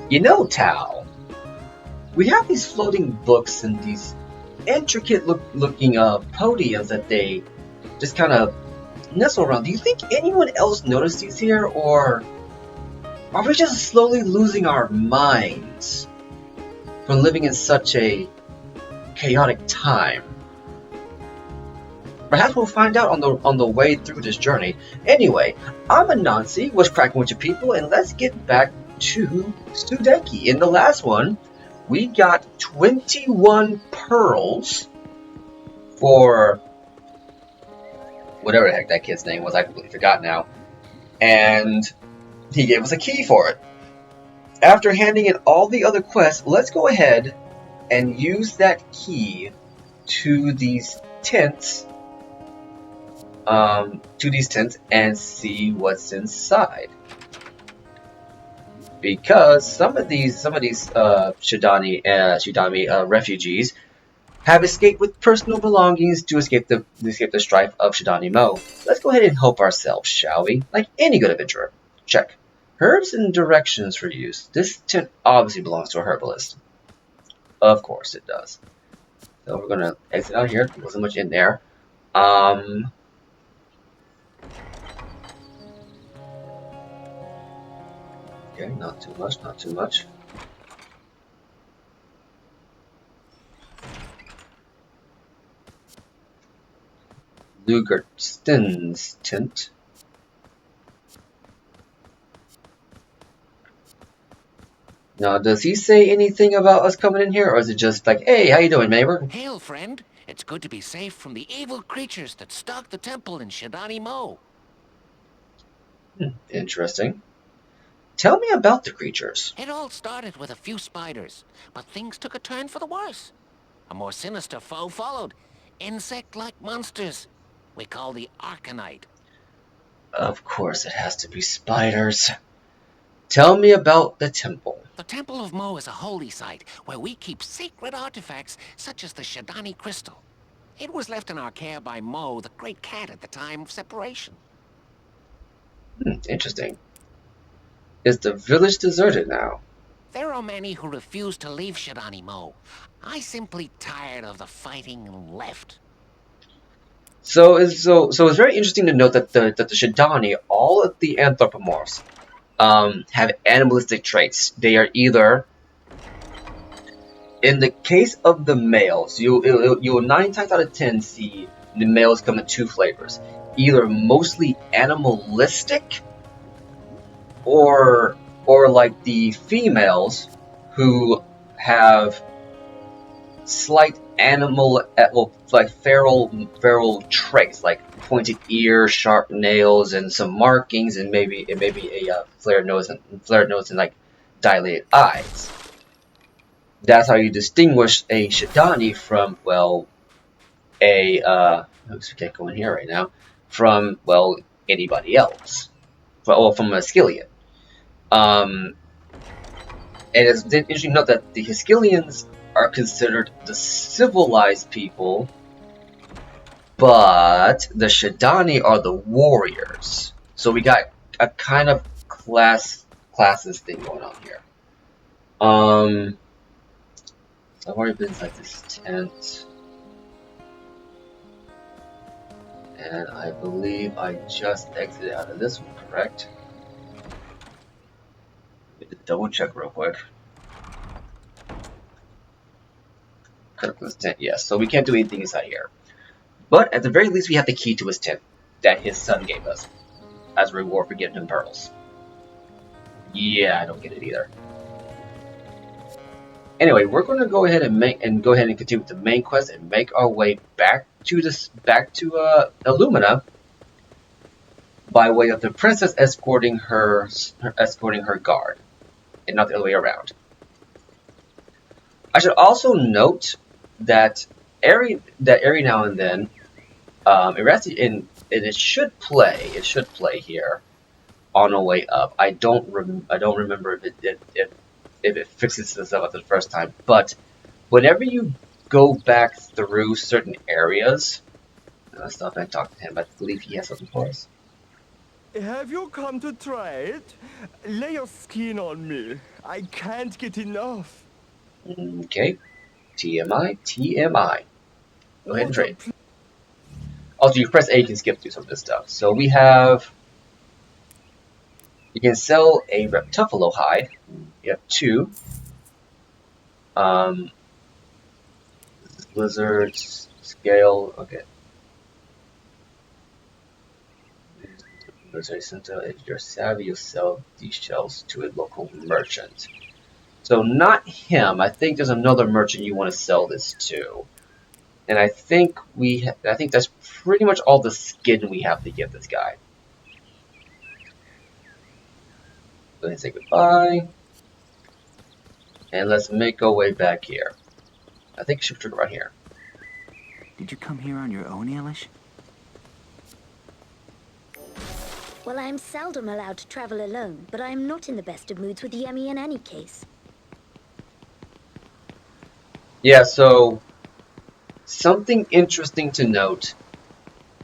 You know, Tal, we have these floating books and these intricate looking podiums that they just kind of nestle around. Do you think anyone else noticed these here, or are we just slowly losing our minds from living in such a chaotic time? Perhaps we'll find out on the way through this journey. Anyway, I'm Anansi, what's cracking with your people, and let's get back to Sudeki. In the last one, we got 21 pearls for whatever the heck that kid's name was. I completely forgot now. And he gave us a key for it. After handing in all the other quests, let's go ahead and use that key to these tents. And see what's inside. Because some of these Shidani refugees have escaped with personal belongings to escape the strife of Shidani Mo. Let's go ahead and help ourselves, shall we? Like any good adventurer. Check. Herbs and directions for use. This tent obviously belongs to a herbalist. Of course it does. So we're gonna exit out here. There wasn't much in there. Okay, not too much, not too much. Lugertston's tent. Now, does he say anything about us coming in here, or is it just like, hey, how you doing, neighbor? Hail, friend. It's good to be safe from the evil creatures that stalk the temple in Shidani Mo. Interesting. Tell me about the creatures. It all started with a few spiders, but things took a turn for the worse. A more sinister foe followed. Insect-like monsters. We call the Arcanite. Of course it has to be spiders. Tell me about the temple. The Temple of Mo is a holy site where we keep sacred artifacts such as the Shidani crystal. It was left in our care by Mo, the great cat, at the time of separation. Interesting. Is the village deserted now? There are many who refuse to leave Shidani Mo. I simply tired of the fighting and left. So it's very interesting to note that the Shidani, all of the anthropomorphs, have animalistic traits. They are either, in the case of the males, you'll 9 times out of 10 see the males come in 2 flavors. Either mostly animalistic, or like the females who have slight animal, like feral traits, like pointed ears, sharp nails, and some markings, and maybe a flared nose and like dilated eyes. That's how you distinguish a Shidani from, well, oops, we can't go in here right now, from, well, anybody else, or from a Skillian. And it's interesting to note that the Hiskillians are considered the civilized people, but the Shidani are the warriors. So we got a kind of classes thing going on here. So I've already been inside this tent, and I believe I just exited out of this one, correct? Let me double check real quick. This tent, yes. So we can't do anything inside here. But at the very least, we have the key to his tent that his son gave us as a reward for getting him pearls. Yeah, I don't get it either. Anyway, we're going to go ahead and continue with the main quest and make our way back to Illumina by way of the princess escorting her guard, and not the other way around. I should also note that every now and then, it should play here on the way up. I don't remember if it fixes itself at the first time, but whenever you go back through certain areas, let's stop and talk to him. I believe he has something for us. Have you come to try it? Lay your skin on me. I can't get enough. Okay. TMI, TMI. Go ahead and What a trade. Also, you press A, you can skip through some of this stuff. So we have, you can sell a Reptuffalo hide. You have 2. Lizards, scale, okay. Lizard center, if you're savvy, you'll sell these shells to a local merchant. So not him. I think there's another merchant you want to sell this to. And I think I think that's pretty much all the skin we have to give this guy. Go ahead and say goodbye. And let's make our way back here. I think shift trigger right here. Did you come here on your own, Ailish? Well, I'm seldom allowed to travel alone, but I'm not in the best of moods with Yemi in any case. Yeah, so something interesting to note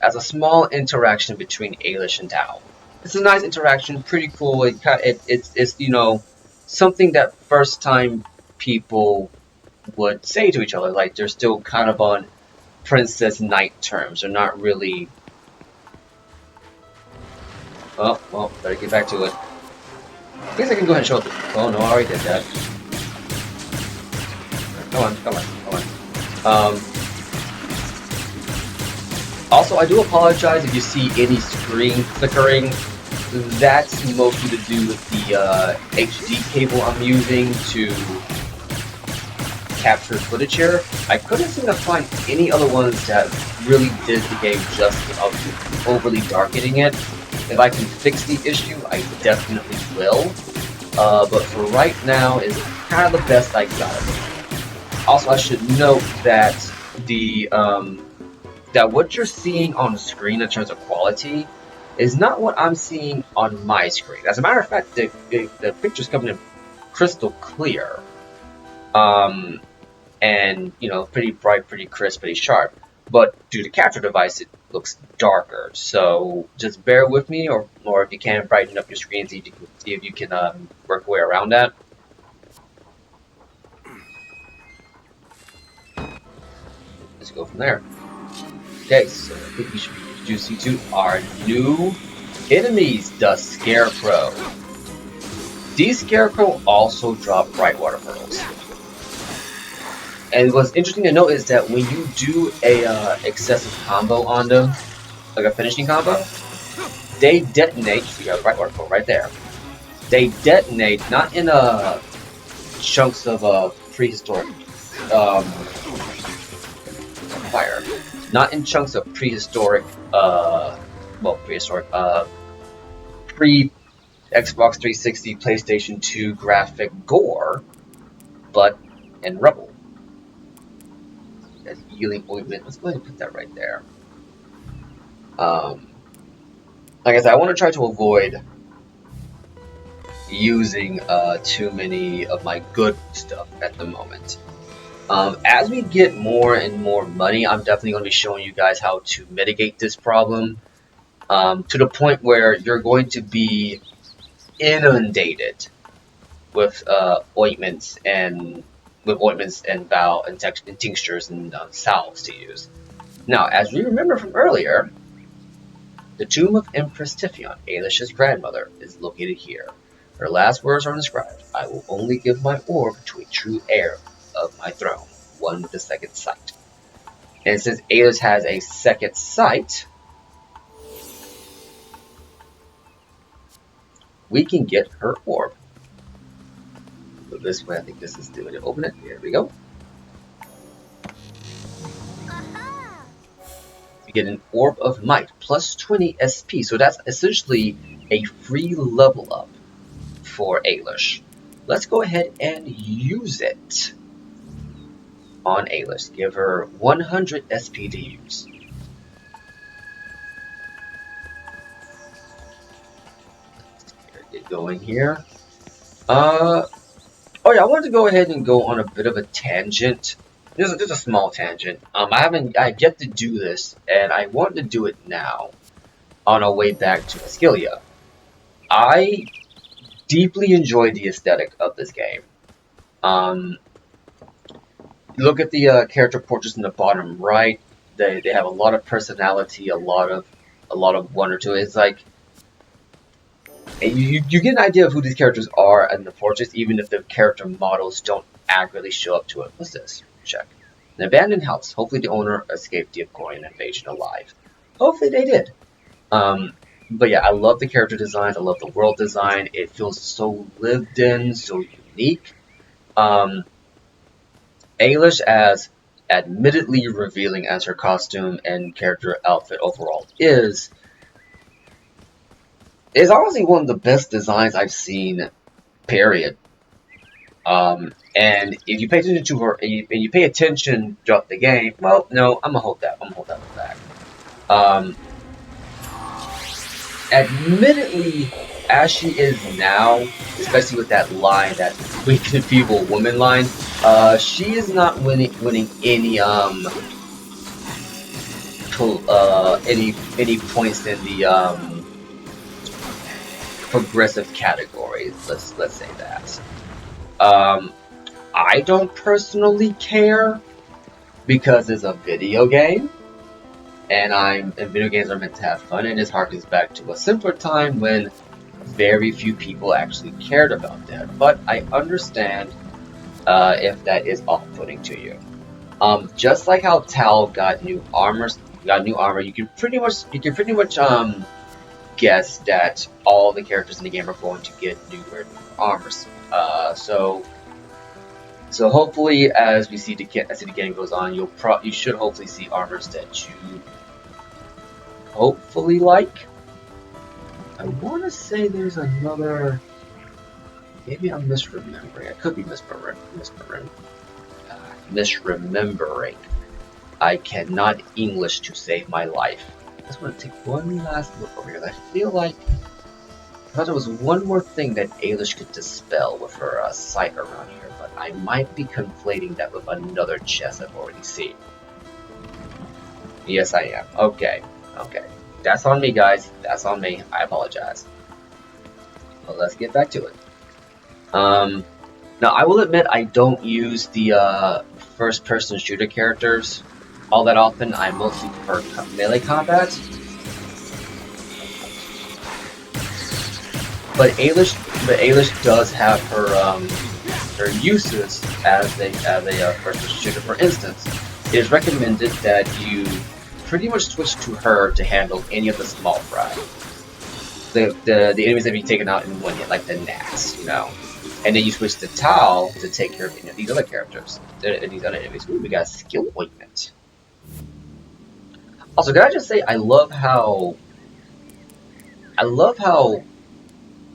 as a small interaction between Ailish and Tao. It's a nice interaction, pretty cool. It's you know, something that first time people would say to each other, like they're still kind of on princess knight terms. They're not really. Oh, well, better get back to it. I guess I can go ahead and show it. Oh no, I already did that. Come on. Also, I do apologize if you see any screen flickering. That's mostly to do with the HD cable I'm using to capture footage here. I couldn't seem to find any other ones that really did the game justice of overly darkening it. If I can fix the issue, I definitely will. But for right now, it's kind of the best I got. Also, I should note that that what you're seeing on screen in terms of quality is not what I'm seeing on my screen. As a matter of fact, the picture's coming in crystal clear. And you know, pretty bright, pretty crisp, pretty sharp. But due to capture device, it looks darker. So just bear with me, or if you can, brighten up your screen, see if you can work your way around that. Let's go from there. Okay, so I think we should be introducing to our new enemies, the Scarecrow. These Scarecrow also drop Brightwater Pearls. And what's interesting to note is that when you do a excessive combo on them, like a finishing combo, they detonate. So you have Brightwater Pearl right there. They detonate not in chunks of prehistoric fire, not in chunks of prehistoric pre Xbox 360, PlayStation 2 graphic gore, but in rubble. That's healing ointment. Let's go ahead and put that right there. Like I said, I want to try to avoid using too many of my good stuff at the moment. As we get more and more money, I'm definitely going to be showing you guys how to mitigate this problem to the point where you're going to be inundated with ointments and tinctures and salves to use. Now, as we remember from earlier, the tomb of Empress Tiffion, Ailish's grandmother, is located here. Her last words are inscribed: "I will only give my orb to a true heir of my throne, one with a second sight." And since Ailish has a second sight, we can get her orb. So this way, I think this is the way to open it. Here we go. You get an Orb of Might, plus 20 SP. So that's essentially a free level up for Ailish. Let's go ahead and use it on Ailish. Give her 100 SP to use. Let's get going here. Oh yeah, I wanted to go ahead and go on a bit of a tangent. Just a small tangent. I've yet to do this, and I want to do it now. on our way back to Askelia. I deeply enjoy the aesthetic of this game. Look at the character portraits in the bottom right. They have a lot of personality, a lot of wonder to it. It's like you get an idea of who these characters are in the portraits, even if the character models don't accurately show up to it. What's this? Check. An abandoned house. Hopefully the owner escaped the Epcorian invasion alive. Hopefully they did. But yeah, I love the character designs. I love the world design. It feels so lived in, so unique. Ailish, as admittedly revealing as her costume and character outfit overall is honestly one of the best designs I've seen, period. And if you pay attention to her, and you pay attention throughout the game, well, no, I'm gonna hold that one back. Um, Admittedly, as she is now, especially with that line, that weak and feeble woman line, she is not winning any points in the progressive category. Let's say that. I don't personally care because it's a video game, and video games are meant to have fun, and this harkens back to a simpler time when very few people actually cared about that. But I understand if that is off-putting to you. Just like how Tal got new armor, you can pretty much guess that all the characters in the game are going to get newer armors. So hopefully, as the game goes on, you should hopefully see armors that you hopefully like. I want to say there's another. Maybe I'm misremembering. I could be misremembering. I cannot English to save my life. I just want to take one last look over here. I feel like I thought there was one more thing that Ailish could dispel with her sight around here, but I might be conflating that with another chest I've already seen. Yes, I am. Okay. That's on me, guys. That's on me. I apologize. Well, let's get back to it. Now, I will admit I don't use the first-person shooter characters all that often. I mostly prefer melee combat. But Ailish does have her uses as a first-person shooter. For instance, it is recommended that you pretty much switch to her to handle any of the small fry. The enemies that be taken out in one hit, like the gnats, And then you switch to Tal to take care of any of these other characters, these other enemies. Ooh, we got a skill ointment. Also, can I just say, I love how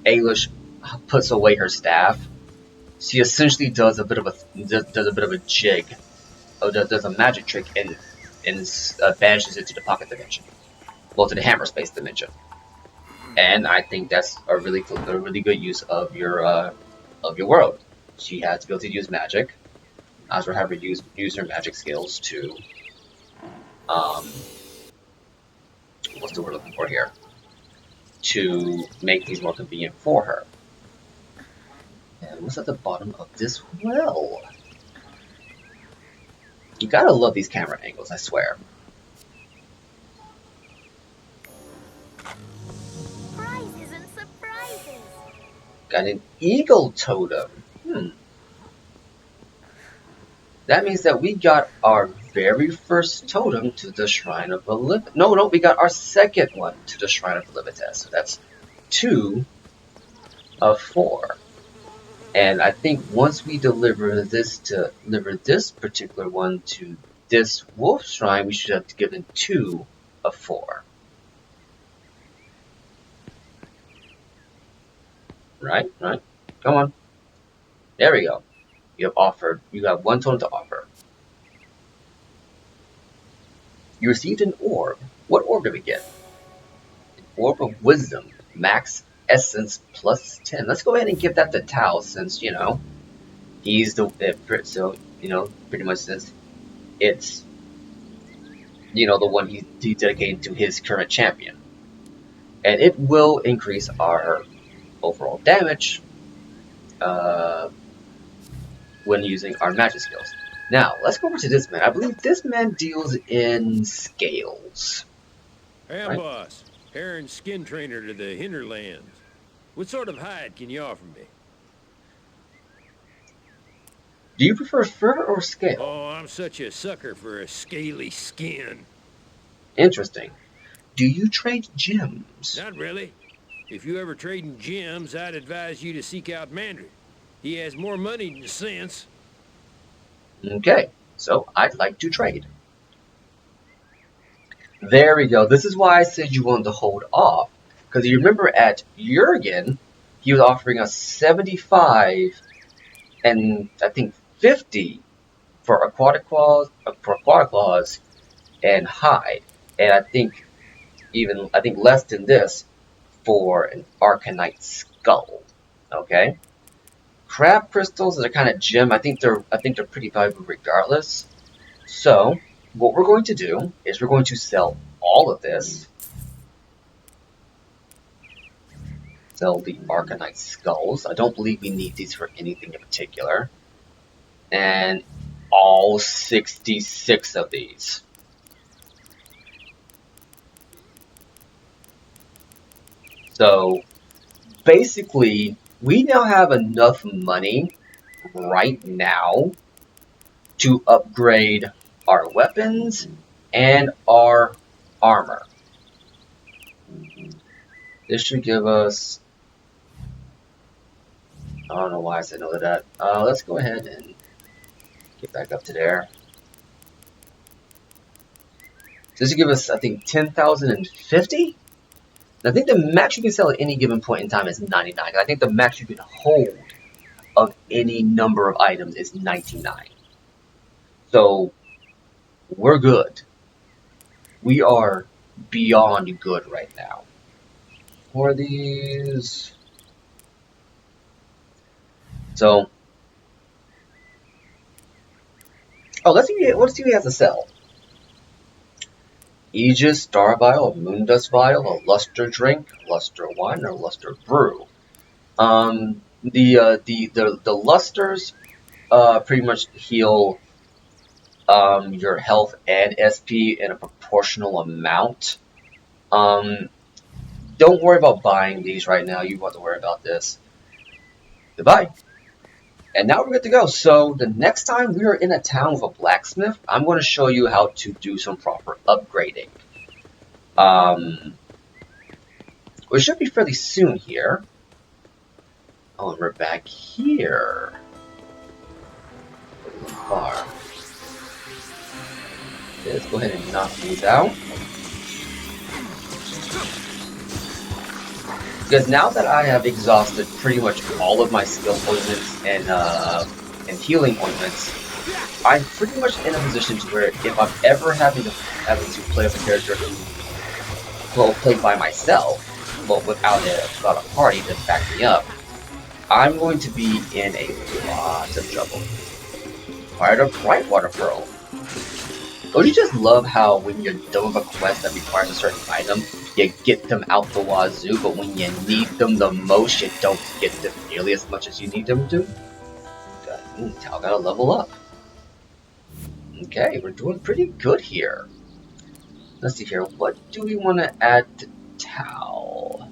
Ailish puts away her staff. She essentially does a bit of a jig, or does a magic trick and banishes it to the pocket dimension, well, to the hammer space dimension. And I think that's a really good use of your world. She has the ability to use magic. I also have her use her magic skills to what's the word I'm looking for here? To make things more convenient for her. And what's at the bottom of this well? You gotta love these camera angles, I swear. Prizes and surprises. Got an eagle totem. That means that we got our very first totem to the Shrine of Velivitas. No, we got our second one to the Shrine of Velivitas. So that's 2 of 4. And I think once we deliver this particular one to this wolf shrine, we should have to give them 2 of 4. Right? Come on. There we go. You have 1 totem to offer. You received an orb. What orb did we get? An orb of wisdom. Max essence plus 10. Let's go ahead and give that to Tal, since, he's pretty much since it's, the one he's dedicating to his current champion. and it will increase our overall damage when using our magic skills. Now, let's go over to this man. I believe this man deals in scales, Hey, right? boss. Heron skin trainer to the hinterlands. What sort of hide can you offer me? Do you prefer fur or scale? Oh, I'm such a sucker for a scaly skin. Interesting. Do you trade gems? Not really. If you ever trading gems, I'd advise you to seek out Mandarin. He has more money than sense. Okay, so I'd like to trade. There we go. This is why I said you wanted to hold off. Because you remember at Jurgen, he was offering us 75 and I think 50 for aquatic claws and hide. And I think less than this for an Arcanite skull. Okay? Crab crystals are kind of gem. I think they're pretty valuable regardless. So what we're going to do is we're going to sell all of this. Sell the Arcanite skulls. I don't believe we need these for anything in particular. And all 66 of these. So basically, we now have enough money right now to upgrade our weapons and our armor. This should give us... I don't know why I said no to that. Let's go ahead and get back up to there. This should give us, I think, 10,050? I think the max you can sell at any given point in time is 99. I think the max you can hold of any number of items is 99. So, we're good. We are beyond good right now. For these... So... Oh, let's see what he has to sell. Aegis, Star Vial, Moondust Vial, a Luster Drink, Luster Wine, or Luster Brew. The Lusters pretty much heal your health and SP in a proportional amount. Don't worry about buying these right now. You want to worry about this. Goodbye. And now we're good to go. So the next time we are in a town with a blacksmith, I'm going to show you how to do some proper upgrading. Which should be fairly soon here. Oh, and we're back here. Bar. Okay, let's go ahead and knock these out. Because now that I have exhausted pretty much all of my skill ointments and healing ointments, I'm pretty much in a position to where if I'm ever having to play as a character who will play by myself, but without a party to back me up, I'm going to be in a lot of trouble. Acquired a Brightwater Pearl. Don't you just love how when you're done with a quest that requires a certain item, you get them out the wazoo, but when you need them the most, you don't get them nearly as much as you need them to? Tal gotta level up. Okay, we're doing pretty good here. Let's see here, what do we want to add to Tal?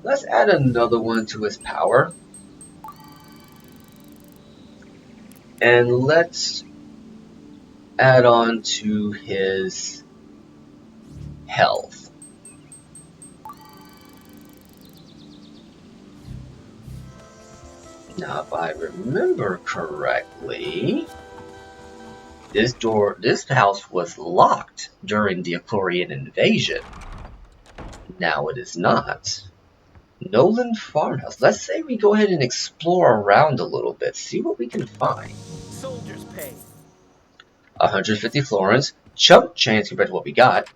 Let's add another one to his power. And let's add on to his health. Now, if I remember correctly, this house was locked during the Eclorian invasion. Now it is not. Nolan Farmhouse. Let's say we go ahead and explore around a little bit, see what we can find. Soldiers pay. 150 florins, chump change compared to what we got.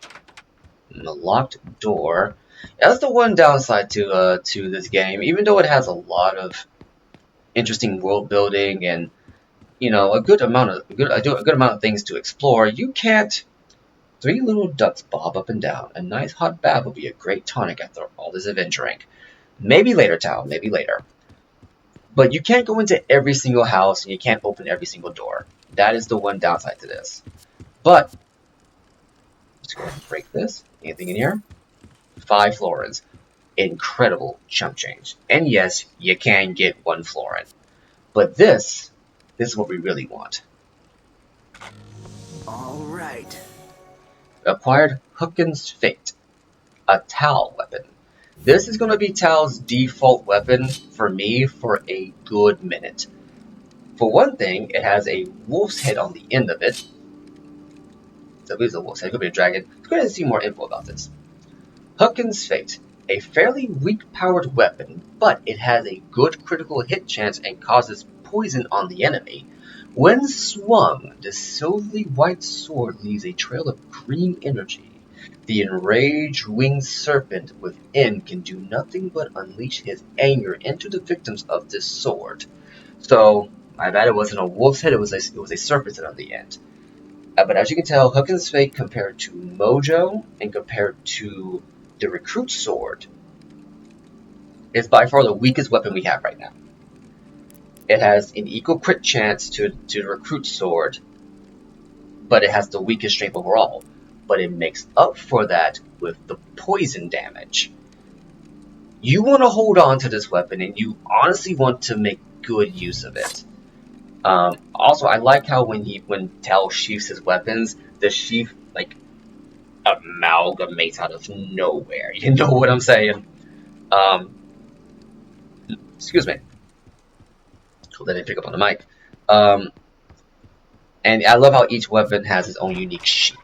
And a locked door. That's the one downside to this game. Even though it has a lot of interesting world building and a good amount of a good amount of things to explore. You can't. Three little ducks bob up and down. A nice hot bath will be a great tonic after all this adventuring. Maybe later, Tal. Maybe later. But you can't go into every single house and you can't open every single door. That is the one downside to this. But let's go ahead and break this. Anything in here? 5 florins. Incredible chump change. And yes, you can get 1 florin. But this is what we really want. All right. Acquired Hooken's Fate, a Tal weapon. This is going to be Tal's default weapon for me for a good minute. For one thing, it has a wolf's head on the end of it. So it is a wolf's head, it could be a dragon. Let's go ahead and see more info about this. Hooken's Fate, a fairly weak powered weapon, but it has a good critical hit chance and causes poison on the enemy. When swung, the silvery white sword leaves a trail of green energy. The enraged winged serpent within can do nothing but unleash his anger into the victims of this sword. So, my bad, it wasn't a wolf's head, it was a serpent's head on the end. But as you can tell, Hooken's Fate compared to Mojo and compared to the Recruit Sword is by far the weakest weapon we have right now. It has an equal crit chance to the Recruit Sword, but it has the weakest strength overall. But it makes up for that with the poison damage. You want to hold on to this weapon, and you honestly want to make good use of it. Also, I like how when Tal sheaths his weapons, the sheath amalgamates out of nowhere. You know what I'm saying? Excuse me. Hope that didn't pick up on the mic. And I love how each weapon has its own unique sheath.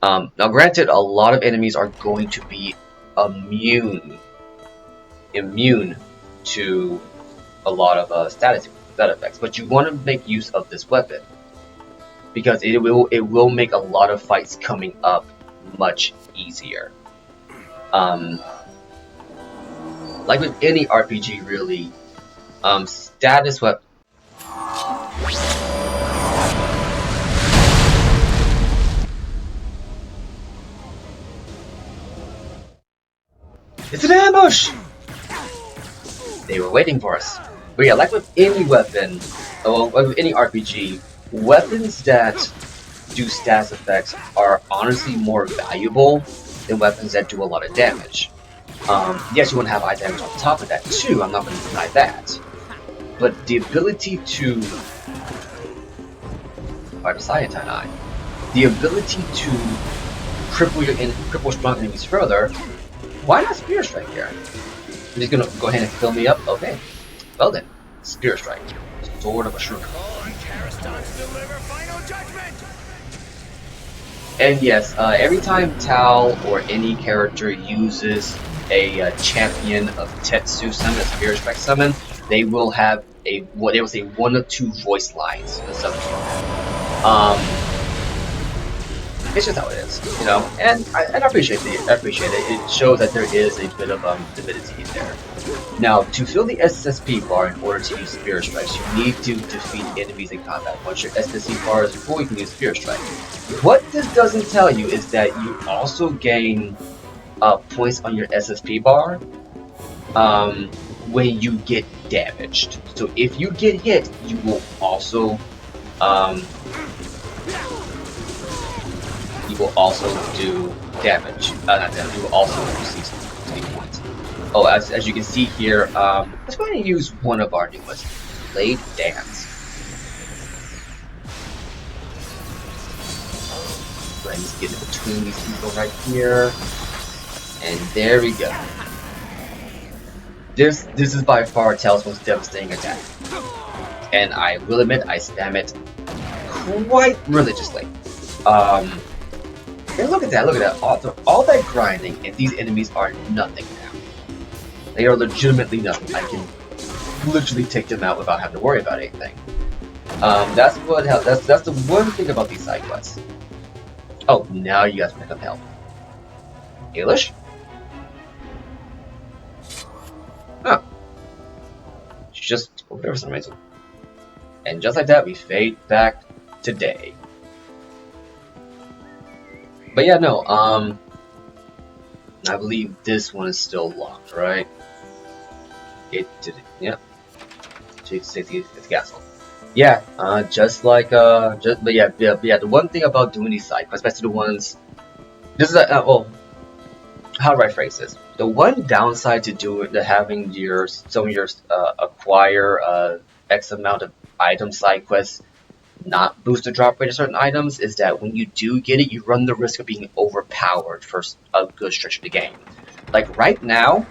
Now, granted, a lot of enemies are going to be immune to a lot of status effects, but you want to make use of this weapon because it will make a lot of fights coming up much easier. Like with any RPG, really, status weapon. It's an ambush! They were waiting for us. But yeah, like with any weapon, or with any RPG, weapons that do status effects are honestly more valuable than weapons that do a lot of damage. Yes, you want to have high damage on top of that too, I'm not going to deny that. But the ability to... the Cyatine Eye. The ability to cripple strong enemies further, why not Spear Strike here? I'm just going to go ahead and fill me up. Okay. Well then, Spear Strike. Sword of a Shroom. And yes, every time Tal or any character uses a champion of Tetsu summon, a Spear Strike summon, they will have what they will say 1 or 2 voice lines in the summon. It's just how it is, you know, and I appreciate it. I appreciate it. It shows that there is a bit of divinity in there. Now, to fill the SSP bar in order to use Spear Strikes, you need to defeat enemies in combat. Once your SSP bar is full, you can use Spear Strike. What this doesn't tell you is that you also gain points on your SSP bar when you get damaged. So if you get hit, you will also do damage. Not damage. You will also receive some points. Oh, as you can see here, let's go ahead and use one of our newest, Blade Dance. Go ahead and get in between these people right here, and there we go. This is by far Tal's most devastating attack, and I will admit I spam it quite religiously. And look at that, all that grinding, and these enemies are nothing now. They are legitimately nothing. I can literally take them out without having to worry about anything. That's the one thing about these side quests. Oh, now you guys pick up help. Ailish? Huh. She's just over there for some reason. And just like that, we fade back to day. But yeah, no, I believe this one is still locked, right? It did it, yep. It's the castle. Yeah, just like, but yeah, the one thing about doing these side quests, especially the ones, this is well, how do I phrase this? The one downside to doing, to having some of your acquire X amount of item side quests not boost the drop rate of certain items is that when you do get it, you run the risk of being overpowered for a good stretch of the game. Like right now,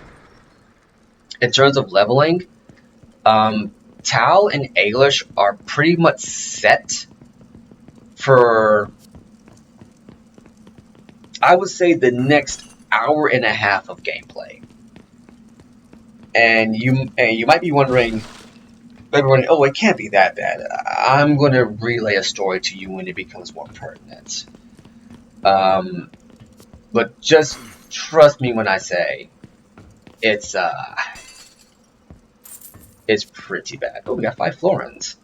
in terms of leveling, Tal and Ailish are pretty much set for, I would say, the next hour and a half of gameplay. And you might be wondering, everyone, oh, it can't be that bad. I'm going to relay a story to you when it becomes more pertinent. But just trust me when I say it's pretty bad. Oh, we got 5 florins.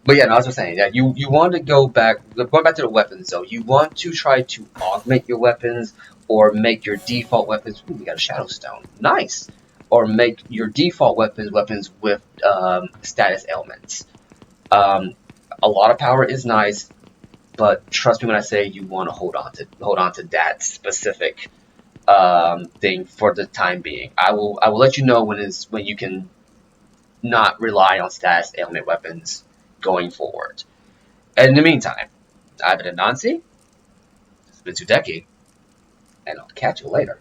But yeah, no, I was just saying that you want to going back to the weapons though. You want to try to augment your weapons or make your default weapons. Ooh, we got a shadow stone, nice. Or make your default weapons with status ailments. A lot of power is nice, but trust me when I say you want to hold on to that specific thing for the time being. I will let you know when you can not rely on status ailment weapons going forward. And in the meantime, I've been Anansi, this has been Sudeki, and I'll catch you later.